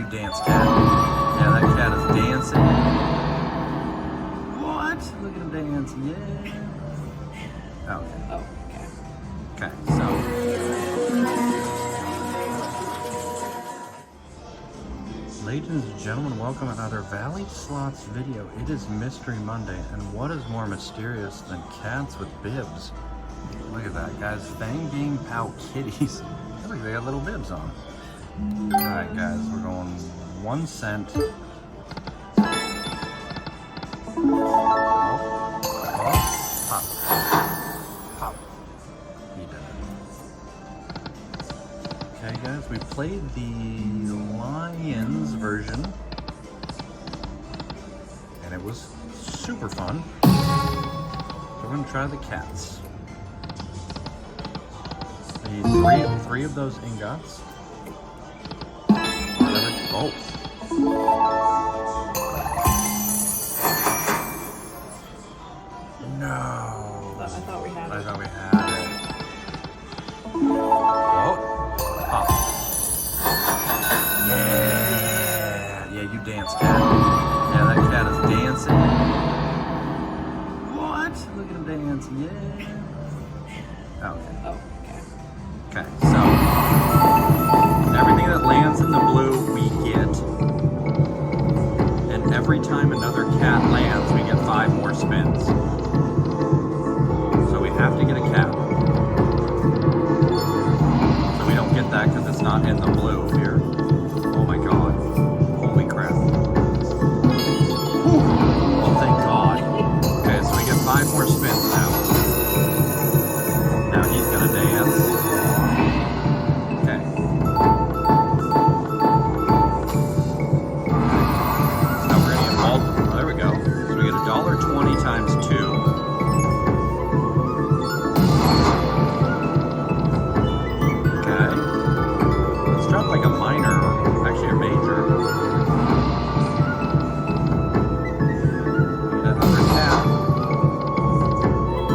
you dance, cat. Yeah, that cat is dancing. What? Look at him dance. Yeah. Okay. Oh, okay. Okay, so. Ladies and gentlemen, welcome to another Valley Slots video. It is Mystery Monday, and what is more mysterious than cats with bibs? Look at that, guys. Fang, Bian, Kitties. Look, they got little bibs on. Alright, guys, we're going 1 cent. Pop. Pop. He did it. Okay, guys, we played the Lions version, and it was super fun. So we're going to try the cats. Need three of those ingots. Oh. No. I thought we had it. I thought we had it. Oh. Pop. Yeah. Yeah, you dance, cat. Yeah, that cat is dancing. What? Look at him dance. Yeah. Okay. Oh, okay. Okay, so everything that lands in the blue we get, and every time another cat lands we get 5 more spins. So we have to get a cat. So we don't get that because it's not in the blue here. Oh my god. Holy crap. Whew. Oh, thank god. Okay, so we get 5 more spins now. Now he's gonna dance. $1.20 times 2. Okay. Let's drop like a minor, actually a major. That other cat.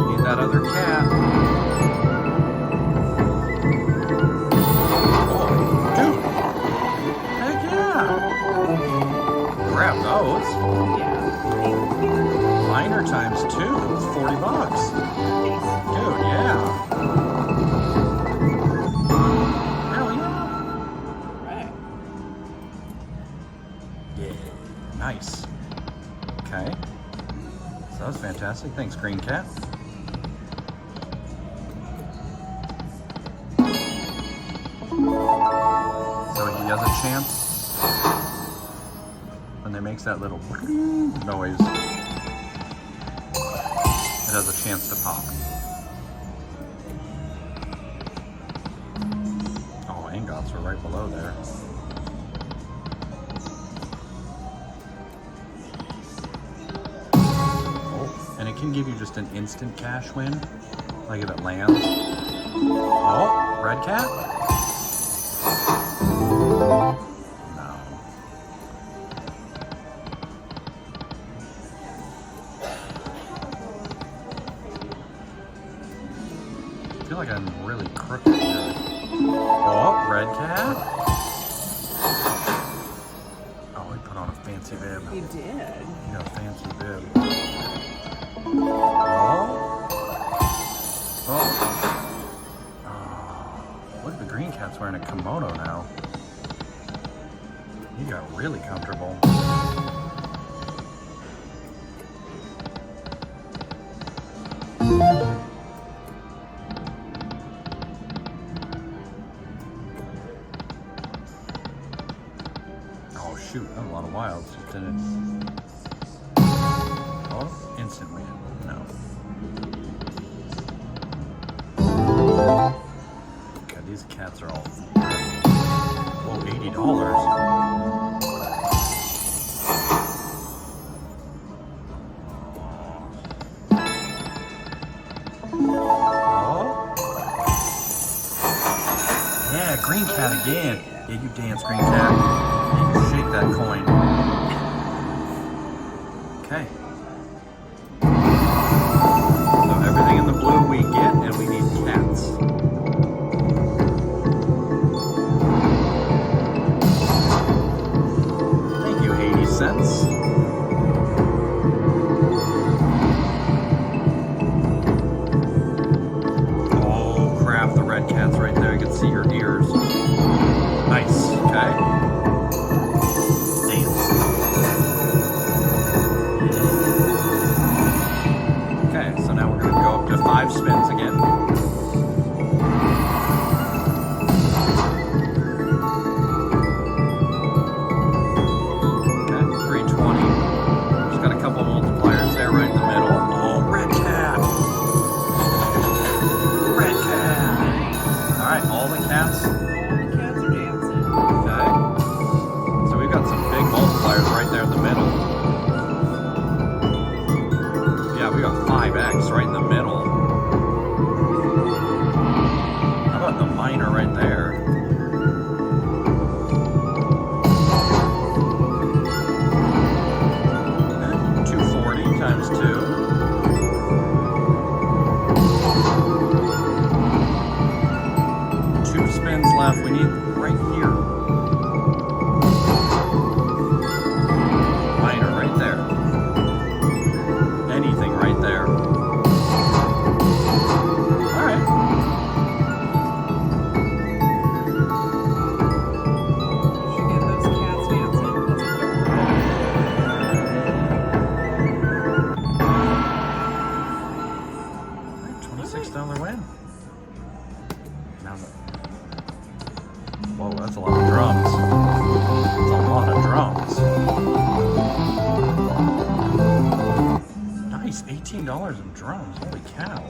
Need that other cat. Oh, dude. Heck yeah. Grab those. Yeah. Minor times 2, it's $40. Dude, yeah. Hell yeah. Right. Yeah, nice. Okay. So that was fantastic. Thanks, Green Cat. So he has a chance when they makes that little noise. It has a chance to pop. Oh, ingots are right below there. Oh, and it can give you just an instant cash win, like if it lands. Oh, red cat? No. I feel like I'm really crooked here. Oh, red cat. Oh, he put on a fancy bib. You did. He got a fancy bib. Oh. Look at the green cat's wearing a kimono now. He got really comfortable. Shoot, that was a lot of wilds, just didn't. Oh, instant win. No. God, these cats are all. Oh, $80. Oh. Yeah, green cat again. Yeah, you dance, green cat. Shake that coin. Okay. So everything in the blue we get, and we need cats. So now we're going to go up to 5 spins again. Okay, 320. Just got a couple multipliers there right in the middle. Oh, red cat! Red cat! Alright, all the cats. All the cats are dancing. Okay. So we've got some big multipliers right there in the middle. Yeah, we got 5x right in the middle. How about the minor right there? Okay, 240 times 2. 2 spins left. We need right here. Minor right there. Anything right there. Alright. You should get those cats dancing. That's what they're $26 win. Now whoa, that's a lot of drums. That's a lot of drums. Nice, $18 in drums. Holy cow.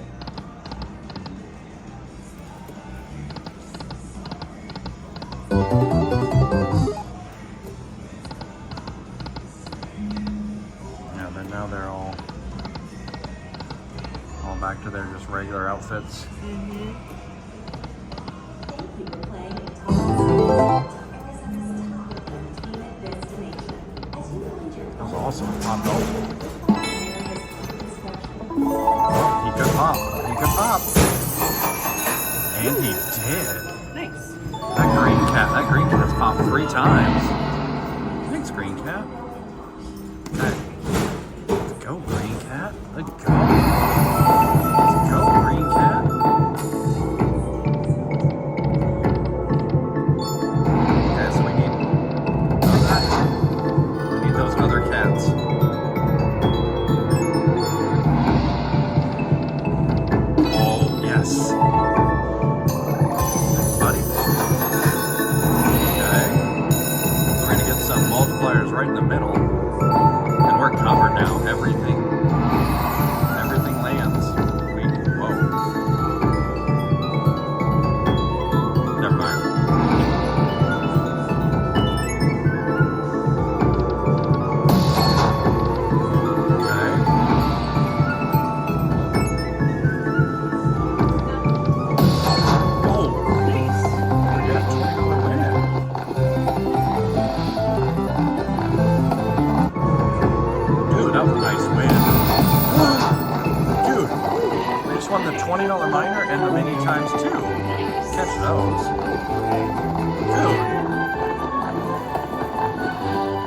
Yeah, then now they're all back to their just regular outfits. Mm-hmm. That was awesome. Popped off. He could pop. He could pop. And he did. Nice. That green cat's popped 3 times. Thanks, green cat. Okay. Let's go, green cat. Let's go. Let's go, green cat. Okay, so we need those other cats. Oh, yes. Buddy. Okay. We're gonna get some multipliers right in the middle. And we're covered now. Everything lands. Whoa. Never mind. Okay. Oh, Nice. yeah, $20 win. Dude, that was a nice win. Dude, we just won the $20 minor and the mini times 2. Catch those. Dude.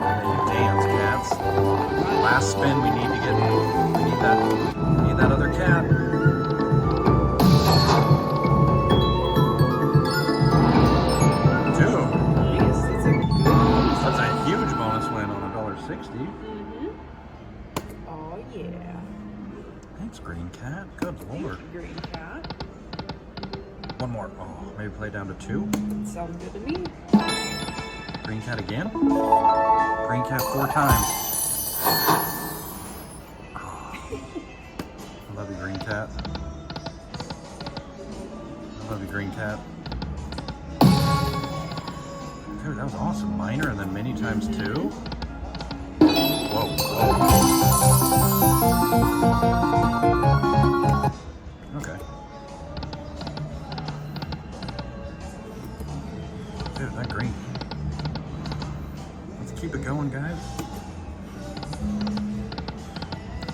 There you dance, cats. Last spin, we need that other cat. Dude, Nice. That's a good bonus. that's a huge bonus win on $1.60. Mm-hmm. Oh, yeah. Thanks, green cat. Good lord. Thank you, green cat. One more. Oh, maybe play down to 2. Sounds good to me. Green cat again. Green cat 4 times. Oh, I love you, green cat. I love you, green cat. Dude, that was awesome. Minor and then mini times 2. Whoa, whoa. Okay. Dude, that green. Let's keep it going, guys.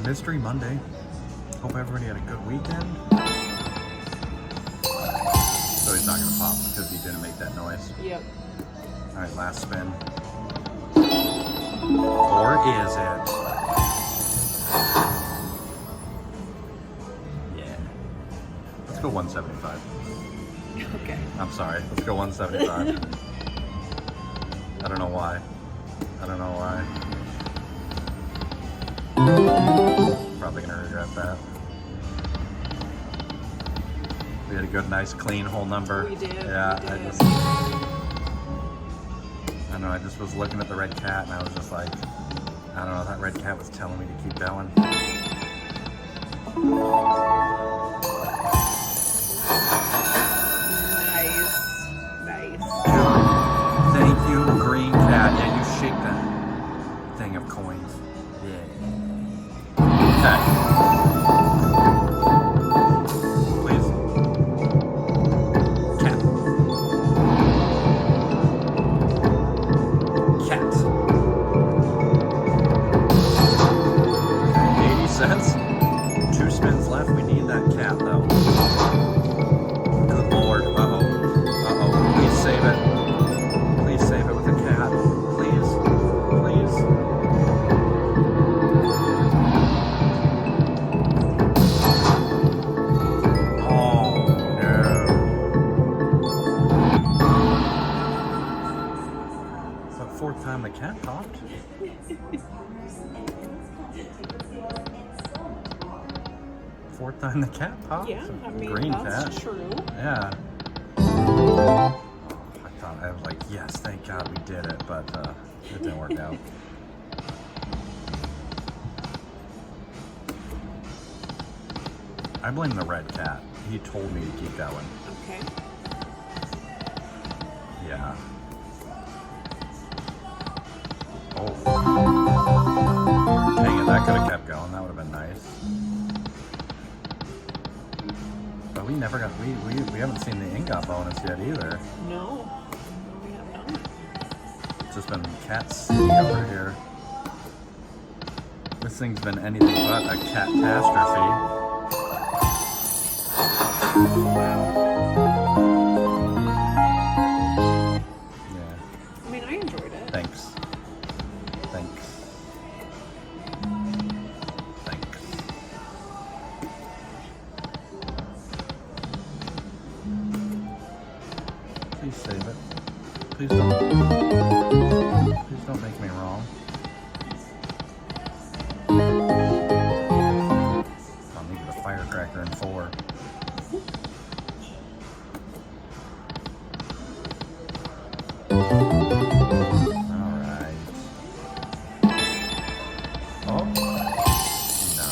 Mystery Monday. Hope everybody had a good weekend. So he's not gonna pop because he didn't make that noise. Yep. Alright, last spin. Or is it? Yeah. Let's go 175. Okay. I'm sorry. Let's go 175. I don't know why. Probably gonna regret that. We had a good, nice, clean whole number. We did. Yeah, we did. I don't know, I just was looking at the red cat and I was just like, I don't know, that red cat was telling me to keep going. Nice. Nice. Thank you, green cat. Yeah, you shake that thing of coins. Yeah. Okay. Please. Cat. Cat. Okay, 80 cents. 2 spins left. We need that cat though. Good lord. Uh-oh. Uh-oh. Please save it. Please save it with a cat. Please. Please. Oh, no. It's the 4th time the cat popped. Fourth time the cat popped. Yeah, I mean, Green that's cat. true. Yeah. I thought, I was like, yes, thank God we did it, but it didn't work out. I blame the red cat. He told me to keep going. Okay. Yeah. Oh. Dang it, that could have kept going. That would have been nice. But we never got, we haven't seen the ingot bonus yet either. No. No, we have not. It's just been cats over here. This thing's been anything but a catastrophe. Yeah. I mean, I enjoyed it. Thanks. Thanks. Thanks. Please save it. Please don't. Please don't make me wrong. I'll need a firecracker in 4. Alright. Oh. No.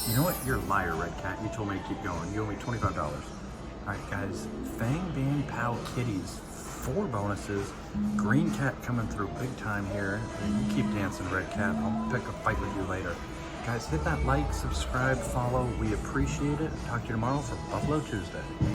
You know what? You're a liar, Red Cat. You told me to keep going. You owe me $25. Alright, guys. Fang, Bian, Kitties. 4 bonuses. Green cat coming through big time here. You keep dancing, Red Cat. I'll pick a fight with you later. Guys, hit that like, subscribe, follow. We appreciate it. Talk to you tomorrow for Buffalo Tuesday.